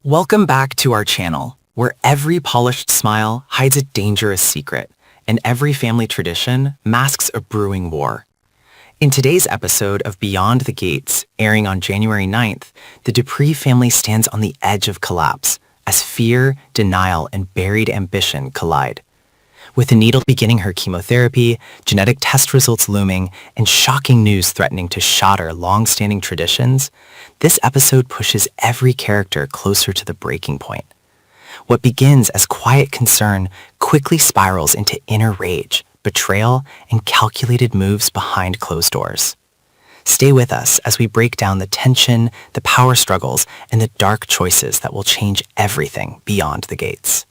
Welcome back to our channel, where every polished smile hides a dangerous secret, and every family tradition masks a brewing war. In today's episode of Beyond the Gates, airing on January 9th, the Dupree family stands on the edge of collapse as fear, denial, and buried ambition collide. With Anita beginning her chemotherapy, genetic test results looming, and shocking news threatening to shatter long-standing traditions, this episode pushes every character closer to the breaking point. What begins as quiet concern quickly spirals into inner rage, betrayal, and calculated moves behind closed doors. Stay with us as we break down the tension, the power struggles, and the dark choices that will change everything beyond the gates.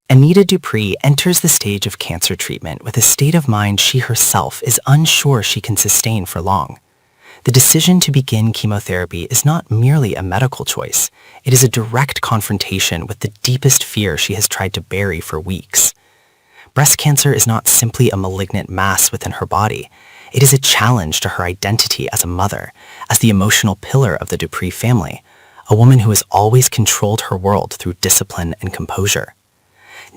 Anita Dupree enters the stage of cancer treatment with a state of mind she herself is unsure she can sustain for long. The decision to begin chemotherapy is not merely a medical choice. It is a direct confrontation with the deepest fear she has tried to bury for weeks. Breast cancer is not simply a malignant mass within her body. It is a challenge to her identity as a mother, as the emotional pillar of the Dupree family, a woman who has always controlled her world through discipline and composure.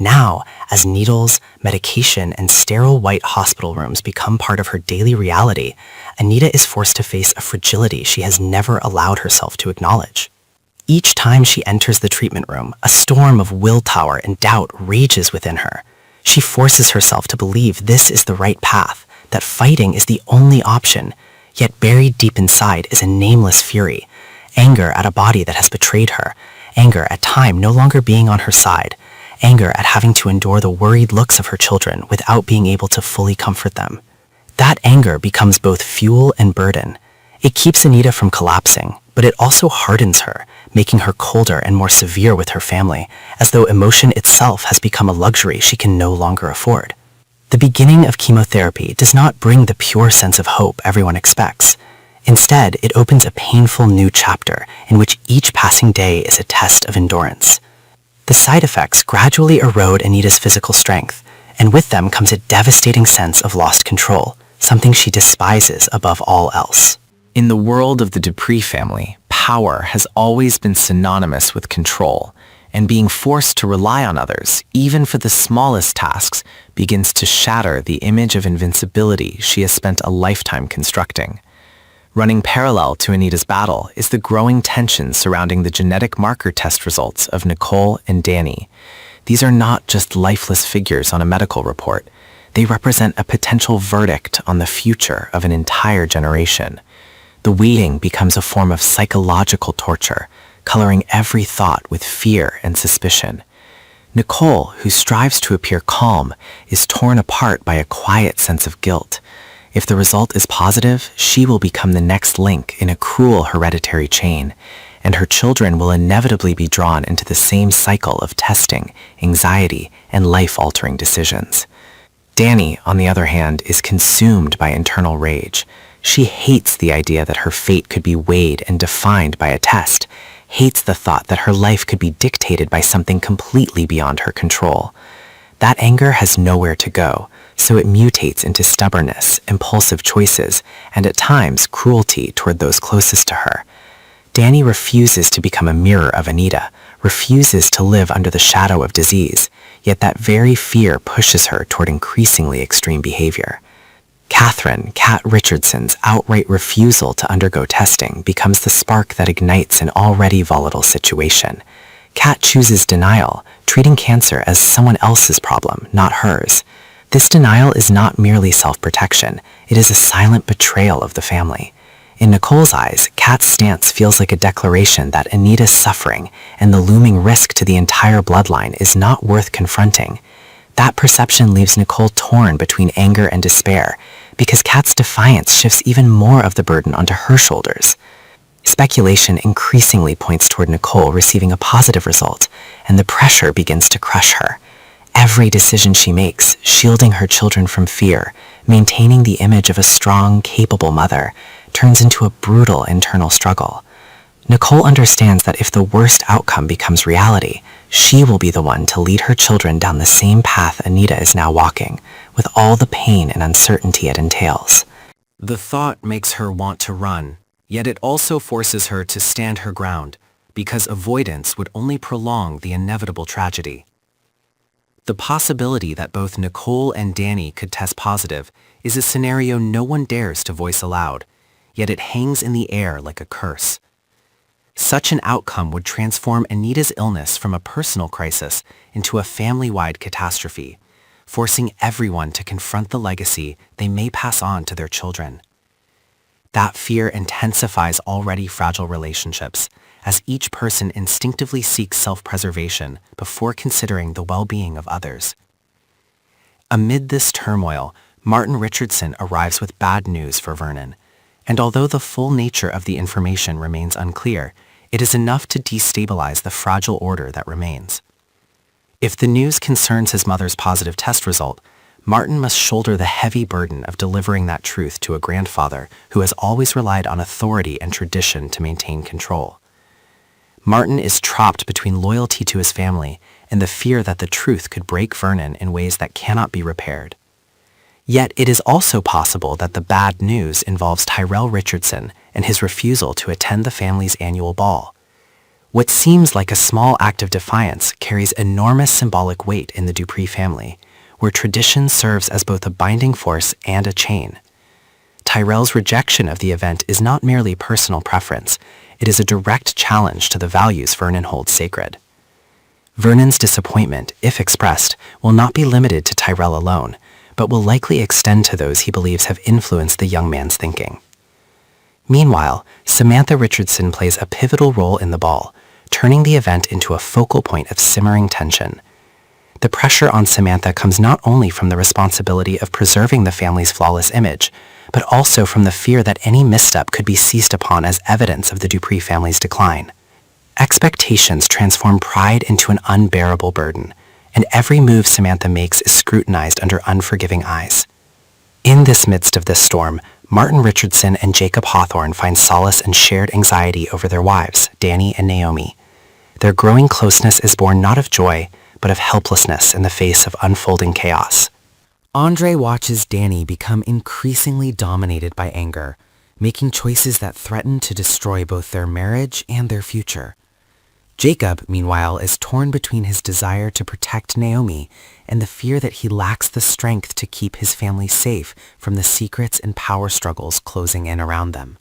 Now, as needles, medication, and sterile white hospital rooms become part of her daily reality, Anita is forced to face a fragility she has never allowed herself to acknowledge. Each time she enters the treatment room, a storm of willpower and doubt rages within her. She forces herself to believe this is the right path, that fighting is the only option, yet buried deep inside is a nameless fury, anger at a body that has betrayed her, anger at time no longer being on her side, anger at having to endure the worried looks of her children without being able to fully comfort them. That anger becomes both fuel and burden. It keeps Anita from collapsing, but it also hardens her, making her colder and more severe with her family, as though emotion itself has become a luxury she can no longer afford. The beginning of chemotherapy does not bring the pure sense of hope everyone expects. Instead, it opens a painful new chapter in which each passing day is a test of endurance. The side effects gradually erode Anita's physical strength, and with them comes a devastating sense of lost control, something she despises above all else. In the world of the Dupree family, power has always been synonymous with control, and being forced to rely on others, even for the smallest tasks, begins to shatter the image of invincibility she has spent a lifetime constructing. Running parallel to Anita's battle is the growing tension surrounding the genetic marker test results of Nicole and Danny. These are not just lifeless figures on a medical report. They represent a potential verdict on the future of an entire generation. The waiting becomes a form of psychological torture, coloring every thought with fear and suspicion. Nicole, who strives to appear calm, is torn apart by a quiet sense of guilt. If the result is positive, she will become the next link in a cruel hereditary chain, and her children will inevitably be drawn into the same cycle of testing, anxiety, and life-altering decisions. Danny, on the other hand, is consumed by internal rage. She hates the idea that her fate could be weighed and defined by a test, hates the thought that her life could be dictated by something completely beyond her control. That anger has nowhere to go, so it mutates into stubbornness, impulsive choices, and at times cruelty toward those closest to her. Danny refuses to become a mirror of Anita, refuses to live under the shadow of disease, yet that very fear pushes her toward increasingly extreme behavior. Catherine, Kat Richardson's outright refusal to undergo testing becomes the spark that ignites an already volatile situation. Kat chooses denial, treating cancer as someone else's problem, not hers. This denial is not merely self-protection, it is a silent betrayal of the family. In Nicole's eyes, Kat's stance feels like a declaration that Anita's suffering and the looming risk to the entire bloodline is not worth confronting. That perception leaves Nicole torn between anger and despair, because Kat's defiance shifts even more of the burden onto her shoulders. Speculation increasingly points toward Nicole receiving a positive result, and the pressure begins to crush her. Every decision she makes, shielding her children from fear, maintaining the image of a strong, capable mother, turns into a brutal internal struggle. Nicole understands that if the worst outcome becomes reality, she will be the one to lead her children down the same path Anita is now walking, with all the pain and uncertainty it entails. The thought makes her want to run, yet it also forces her to stand her ground, because avoidance would only prolong the inevitable tragedy. The possibility that both Nicole and Danny could test positive is a scenario no one dares to voice aloud, yet it hangs in the air like a curse. Such an outcome would transform Anita's illness from a personal crisis into a family-wide catastrophe, forcing everyone to confront the legacy they may pass on to their children. That fear intensifies already fragile relationships, as each person instinctively seeks self-preservation before considering the well-being of others. Amid this turmoil, Martin Richardson arrives with bad news for Vernon, and although the full nature of the information remains unclear, it is enough to destabilize the fragile order that remains. If the news concerns his mother's positive test result, Martin must shoulder the heavy burden of delivering that truth to a grandfather who has always relied on authority and tradition to maintain control. Martin is trapped between loyalty to his family and the fear that the truth could break Vernon in ways that cannot be repaired. Yet it is also possible that the bad news involves Tyrell Richardson and his refusal to attend the family's annual ball. What seems like a small act of defiance carries enormous symbolic weight in the Dupree family, where tradition serves as both a binding force and a chain. Tyrell's rejection of the event is not merely personal preference, it is a direct challenge to the values Vernon holds sacred. Vernon's disappointment, if expressed, will not be limited to Tyrell alone, but will likely extend to those he believes have influenced the young man's thinking. Meanwhile, Samantha Richardson plays a pivotal role in the ball, turning the event into a focal point of simmering tension. The pressure on Samantha comes not only from the responsibility of preserving the family's flawless image, but also from the fear that any misstep could be seized upon as evidence of the Dupree family's decline. Expectations transform pride into an unbearable burden, and every move Samantha makes is scrutinized under unforgiving eyes. In this midst of this storm, Martin Richardson and Jacob Hawthorne find solace in shared anxiety over their wives, Danny and Naomi. Their growing closeness is born not of joy, but of helplessness in the face of unfolding chaos. Andre watches Danny become increasingly dominated by anger, making choices that threaten to destroy both their marriage and their future. Jacob, meanwhile, is torn between his desire to protect Naomi and the fear that he lacks the strength to keep his family safe from the secrets and power struggles closing in around them.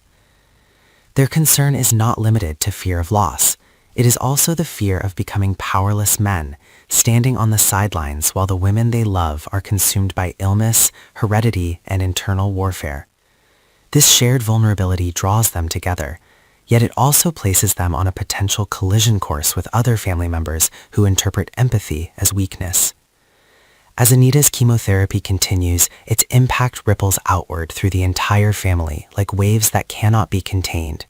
Their concern is not limited to fear of loss. It is also the fear of becoming powerless men, standing on the sidelines while the women they love are consumed by illness, heredity, and internal warfare. This shared vulnerability draws them together, yet it also places them on a potential collision course with other family members who interpret empathy as weakness. As Anita's chemotherapy continues, its impact ripples outward through the entire family like waves that cannot be contained.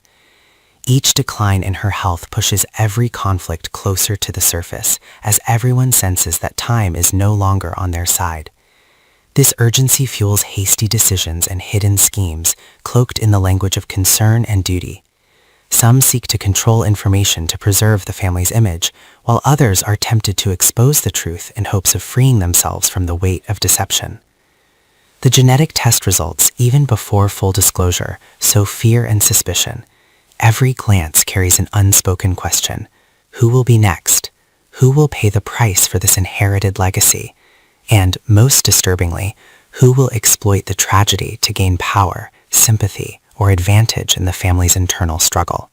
Each decline in her health pushes every conflict closer to the surface, as everyone senses that time is no longer on their side. This urgency fuels hasty decisions and hidden schemes, cloaked in the language of concern and duty. Some seek to control information to preserve the family's image, while others are tempted to expose the truth in hopes of freeing themselves from the weight of deception. The genetic test results, even before full disclosure, sow fear and suspicion. Every glance carries an unspoken question. Who will be next? Who will pay the price for this inherited legacy? And, most disturbingly, who will exploit the tragedy to gain power, sympathy, or advantage in the family's internal struggle?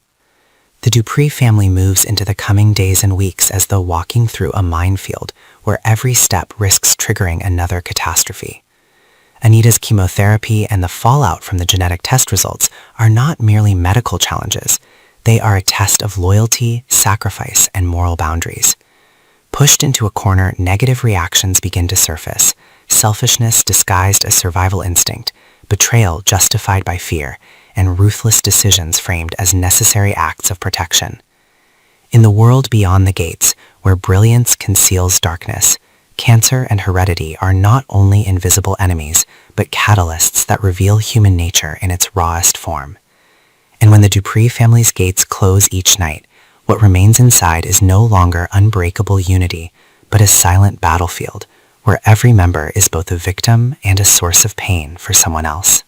The Dupree family moves into the coming days and weeks as though walking through a minefield where every step risks triggering another catastrophe. Anita's chemotherapy and the fallout from the genetic test results are not merely medical challenges. They are a test of loyalty, sacrifice, and moral boundaries. Pushed into a corner, negative reactions begin to surface. Selfishness disguised as survival instinct, betrayal justified by fear, and ruthless decisions framed as necessary acts of protection. In the world beyond the gates, where brilliance conceals darkness, cancer and heredity are not only invisible enemies, but catalysts that reveal human nature in its rawest form. And when the Dupree family's gates close each night, what remains inside is no longer unbreakable unity, but a silent battlefield, where every member is both a victim and a source of pain for someone else.